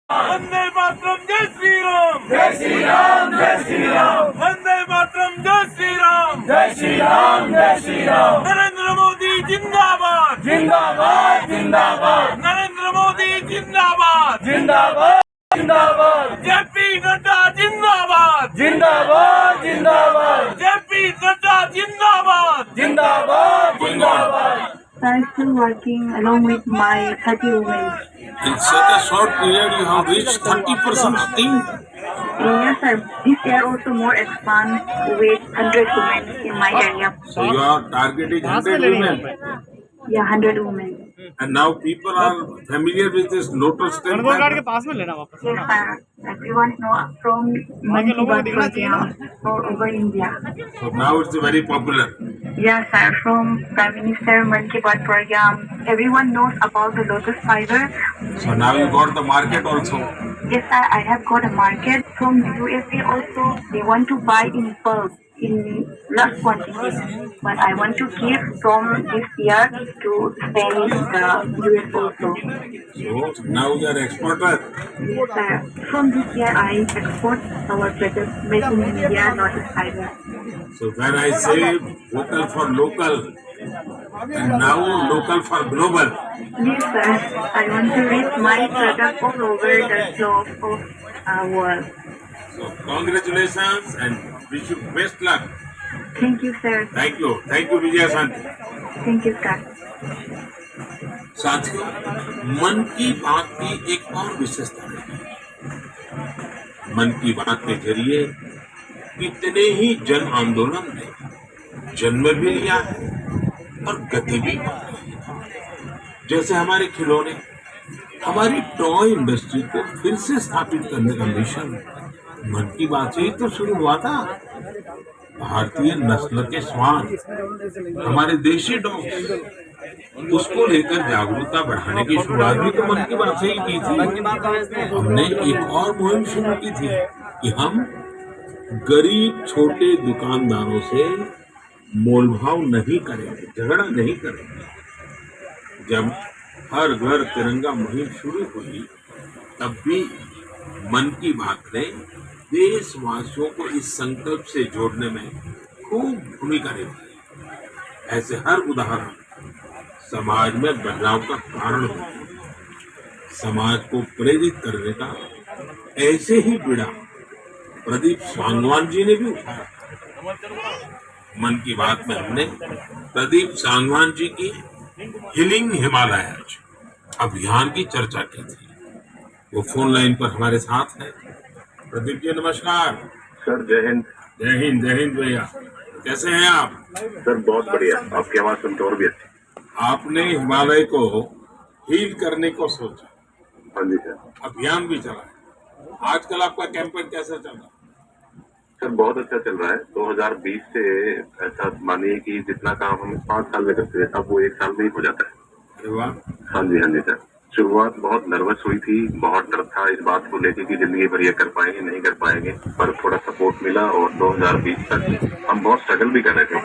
वंदे मातरम, जय श्री राम, जय श्री राम, जय श्री राम, वंदे मातरम, जय श्री राम, जय श्री राम, जय श्री राम। नरेंद्र मोदी जिंदाबाद, जिंदाबाद, जिंदाबाद, नरेंद्र मोदी जिंदाबाद, जिंदाबाद, जिंदाबाद, जेपी नड्डा जिंदाबाद, जिंदाबाद, जिंदाबाद, जेपी नड्डा जिंदाबाद, जिंदाबाद, जिंदाबाद। I'm still working along with my 30 women. In such a short period, you have reached 30% team. Yes, sir. This year also more expand with 100 women in my area. So your target is 100 women. Yeah, 100 women. And now people are familiar with this Lotus temple. Yes, sir. Everyone know from Mann Ki Baat program all over India. So now it's very popular. Yes, sir. From Prime Minister Mann Ki Baat program, everyone knows about the lotus fiber. So now you got the market also. Yes, sir. I have got a market from USA also. They want to buy in bulk, in large quantity. But I want to keep from this year to sell in the US also. So now you are exporter. Yes, sir. From this year, I export our products made in India, lotus fiber. So when I say vocal for local, and now local for global. Yes, sir. I want to reach my product all over the globe of world. So congratulations and wish you best luck. Thank you, sir. Thank you Vijay Santi. Thank you, sir. साथियों, मन की बात की एक और विशेषता है। मन की बात के जरिए कितने ही जन आंदोलन ने जन्म भी लिया है और गति भी पकड़ी है। जैसे हमारे खिलौने, हमारी टॉय इंडस्ट्री को फिर से स्थापित करने का मिशन मन की बात से ही तो शुरू हुआ था। भारतीय नस्ल के श्वान, हमारे देशी डॉग्स, उसको लेकर जागरूकता बढ़ाने की शुरुआत भी तो मन की बात से ही की थी। हमने एक और मुहिम शुरू की थी कि हम गरीब छोटे दुकानदारों से मोलभाव नहीं करेंगे, झगड़ा नहीं करेंगे। जब हर घर तिरंगा मुहिम शुरू हुई, तब भी मन की बात ने देशवासियों को इस संकल्प से जोड़ने में खूब भूमिका निभाई। ऐसे हर उदाहरण समाज में बदलाव का कारण होते हैं। समाज को प्रेरित करने का ऐसे ही बीड़ा प्रदीप सांगवान जी ने भी उठाया। मन की बात में हमने प्रदीप सांगवान जी की हीलिंग हिमालयज अभियान की चर्चा की थी। वो फोन लाइन पर हमारे साथ है। प्रदीप जी नमस्कार। सर जय हिंद। जय हिंद, जय हिंद भैया। कैसे हैं आप? सर बहुत बढ़िया, आपकी आवाज सुनते और भी अच्छी। आपने हिमालय को हील करने को सोचा। हाँ जी सर। अभियान भी चला है। आजकल आपका कैंपेन कैसा चल रहा है? सर बहुत अच्छा चल रहा है। 2020 से ऐसा मानिए कि जितना काम हम 5 साल में करते थे, अब वो 1 साल में ही हो जाता है। अरे वाह। हाँ जी सर। शुरुआत बहुत नर्वस हुई थी, बहुत डर था इस बात को लेकर कि जिंदगी भर ये कर पाएंगे नहीं कर पाएंगे, पर थोड़ा सपोर्ट मिला और 2020 तक हम बहुत स्ट्रगल भी कर रहे थे।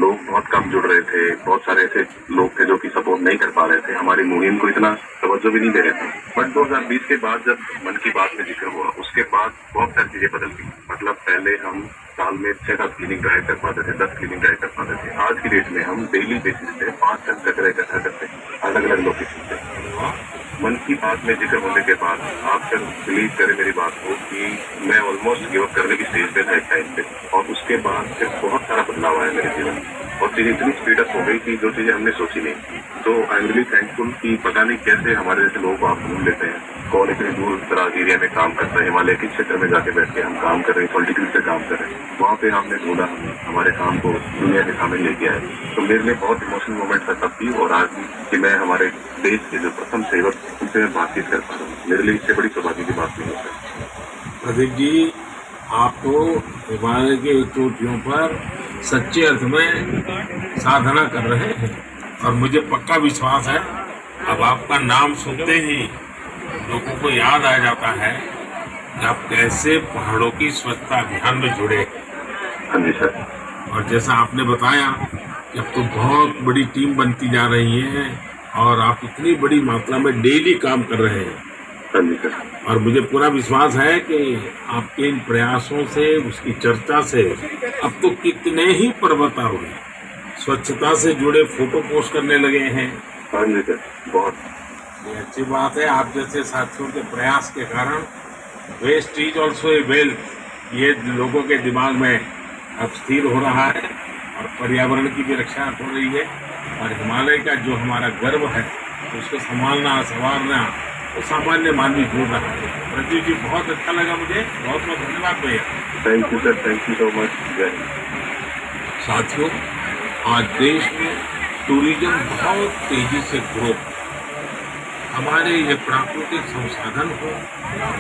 लोग बहुत कम जुड़ रहे थे, बहुत सारे ऐसे लोग थे जो कि सपोर्ट नहीं कर पा रहे थे, हमारी मुहिम को इतना तवज्जो भी नहीं दे रहे थे। बट 2020 के बाद जब मन की बात में जिक्र हुआ, उसके बाद बहुत सारी चीजें बदल गई। मतलब पहले हम साल में 6-7 क्लीनिंग ड्राइव कर पाते थे, 10 क्लीनिंग ड्राइव कर पाते थे। आज की डेट में हम डेली बेसिस पे 5 टन कचरा इकट्ठा करते हैं अलग अलग लोकेशन पे। मन की बात में जिक्र होने के बाद आप सर बिलीव करें मेरी बात को कि मैं ऑलमोस्ट गिव अप करने की स्टेज पे था एक टाइम पे, और उसके बाद फिर बहुत सारा बदलाव आया मेरे जीवन में और चीजें इतनी स्पीड अप हो गई कि जो चीजें हमने सोची नहीं। तो आई एम रियली थैंकफुल कि पता नहीं कैसे हमारे जैसे लोगों को आप ढूंढ लेते हैं। कौन इतनी दूर दराज एरिया में काम करता है, हिमालय के क्षेत्र में जाके बैठ के हम काम कर रहे हैं, पॉलिटिकल से काम कर रहे हैं, वहाँ पे हमने ढूंढा, हमारे काम को दुनिया के सामने लेके आए। तो मेरे लिए बहुत इमोशनल मोमेंट था तब भी और आज भी कि मैं हमारे देश के जो प्रथम सेवक उनसे मैं बातचीत कर पा रहा हूँ। मेरे लिए इससे बड़ी सौभाग्य की बात नहीं होती। प्रदीप जी, आप तो हिमालय के चोटियों पर सच्चे अर्थ में साधना कर रहे हैं और मुझे पक्का विश्वास है अब आपका नाम सुनते ही लोगों को याद आ जाता है कि आप कैसे पहाड़ों की स्वच्छता अभियान में जुड़े। हाँ जी सर। और जैसा आपने बताया कि अब तो बहुत बड़ी टीम बनती जा रही है और आप इतनी बड़ी मात्रा में डेली काम कर रहे हैं, हाँ जी सर। और मुझे पूरा विश्वास है कि आपके इन प्रयासों से, उसकी चर्चा से अब तो कितने ही पर्वतारोही स्वच्छता से जुड़े फोटो पोस्ट करने लगे हैं। हाँ जी सर, बहुत। ये अच्छी बात है। आप जैसे साथियों के प्रयास के कारण waste is also a wealth, ये लोगों के दिमाग में अब स्थिर हो रहा है और पर्यावरण की भी रक्षा हो रही है। और हिमालय का जो हमारा गर्व है उसको संभालना, संवारना तो सामान्य मानवी ढूंढ रहा है। प्रदीप जी, बहुत अच्छा लगा मुझे, बहुत बहुत धन्यवाद भैया। Thank you sir, thank you so much. जय हिंद। साथियों, आज देश में टूरिज्म बहुत तेजी से ग्रो, हमारे ये प्राकृतिक संसाधन हो,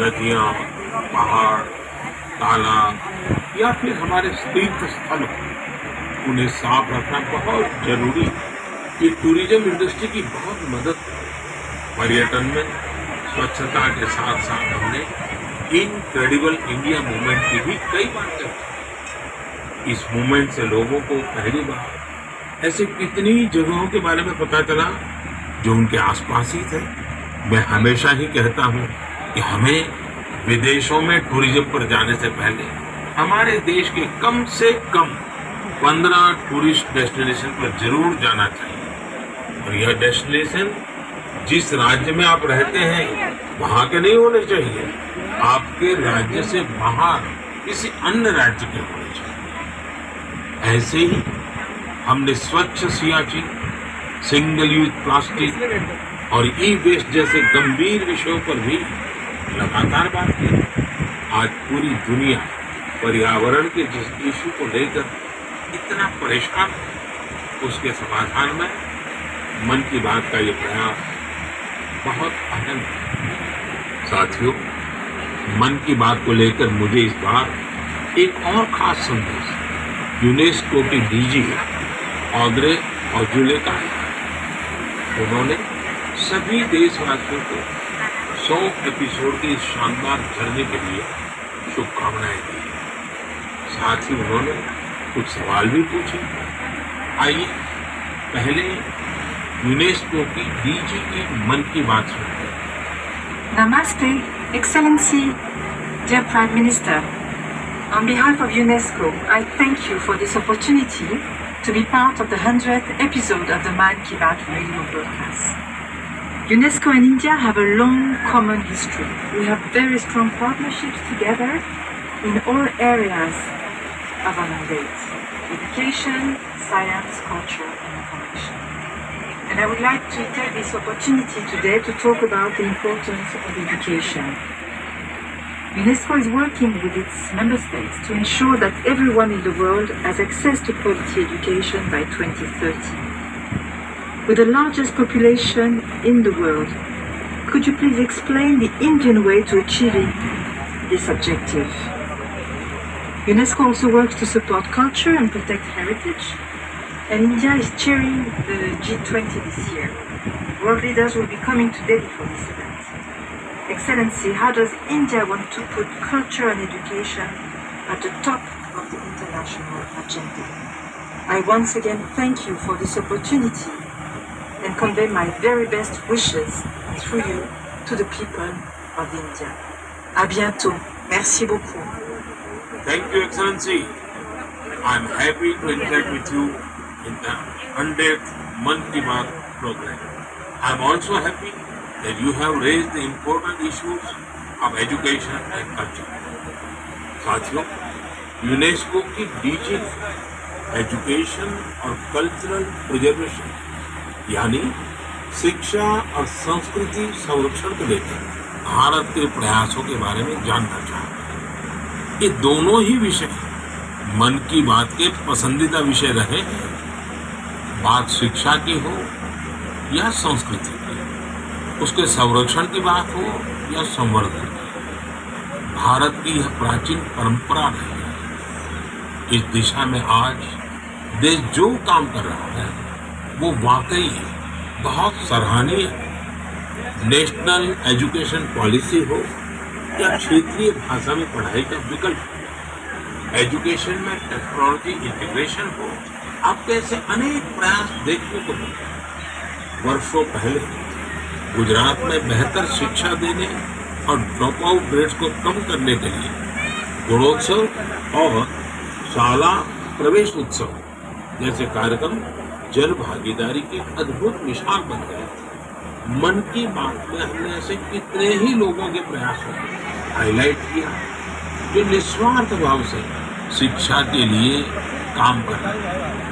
नदियाँ, पहाड़, तालाब या फिर हमारे तीर्थ स्थल हो, उन्हें साफ रखना बहुत जरूरी है। ये टूरिज्म इंडस्ट्री की बहुत मदद है। पर्यटन में स्वच्छता के साथ साथ हमने इनक्रेडिबल इंडिया मूवमेंट की भी कई बार चर्चा की। इस मूवमेंट से लोगों को पहली बार ऐसे कितनी जगहों के बारे में पता चला जो उनके आसपास ही थे। मैं हमेशा ही कहता हूँ कि हमें विदेशों में टूरिज्म पर जाने से पहले हमारे देश के कम से कम 15 टूरिस्ट डेस्टिनेशन पर जरूर जाना चाहिए। और यह डेस्टिनेशन जिस राज्य में आप रहते हैं वहाँ के नहीं होने चाहिए, आपके राज्य से बाहर किसी अन्य राज्य के होने चाहिए। ऐसे ही हमने स्वच्छ सियाचिन, सिंगल यूज प्लास्टिक और ई वेस्ट जैसे गंभीर विषयों पर भी लगातार बात की। आज पूरी दुनिया पर्यावरण के जिस इश्यू को लेकर इतना परेशान है, उसके समाधान में मन की बात का ये प्रयास बहुत अहम है। साथियों, मन की बात को लेकर मुझे इस बार एक और खास संदेश यूनेस्को की डीजी ऑड्रे अज़ौले का है। उन्होंने सभी देशवासियों को 100 एपिसोड की इस शानदार जर्नी के लिए शुभकामनाएं दी। साथ ही उन्होंने कुछ सवाल भी पूछे। आइए पहले यूनेस्को की डीजी की मन की बात सुनते हैं। Namaste, Excellency, dear Prime Minister. On behalf of UNESCO, I thank you for this opportunity to be part of the 100th episode of the Man Ki Baat radio broadcast. UNESCO and India have a long common history. We have very strong partnerships together in all areas of our mandate: education, science, culture, and information. And I would like to take this opportunity today to talk about the importance of education. UNESCO is working with its member states to ensure that everyone in the world has access to quality education by 2030. With the largest population in the world, could you please explain the Indian way to achieving this objective? UNESCO also works to support culture and protect heritage. And India is chairing the G20 this year. World leaders will be coming to Delhi for this event. Excellency, how does India want to put culture and education at the top of the international agenda? I once again thank you for this opportunity and convey my very best wishes through you to the people of India. À bientôt. Merci beaucoup. Thank you, Excellency. I'm happy to interact with you in the 100th Man Ki Baat program. I'm also happy that you have raised the important issues of education and culture. साथियों, UNESCO की DG ने education और cultural preservation यानी शिक्षा और संस्कृति संरक्षण को लेकर भारत के प्रयासों के बारे में जानना चाहा। ये दोनों ही विषय मन की बात के पसंदीदा विषय रहे हैं। बात शिक्षा की हो या संस्कृति की, उसके संरक्षण की बात हो या संवर्धन की, भारत की यह प्राचीन परंपरा रही है। इस दिशा में आज देश जो काम कर रहा है वो वाकई बहुत सराहनीय है। नेशनल एजुकेशन पॉलिसी हो या क्षेत्रीय भाषा में पढ़ाई का विकल्प हो, एजुकेशन में टेक्नोलॉजी इंटीग्रेशन हो, आपको ऐसे अनेक प्रयास देखने को मिले। वर्षों पहले गुजरात में बेहतर शिक्षा देने और ड्रॉप आउट रेट्स को कम करने के लिए गुणोत्सव और शाला प्रवेश उत्सव जैसे कार्यक्रम जन भागीदारी की अद्भुत मिसाल बन गए। मन की बात में हमने ऐसे कितने ही लोगों के प्रयासों को हाईलाइट किया जो निस्वार्थ भाव से शिक्षा के लिए काम कर रहे हैं।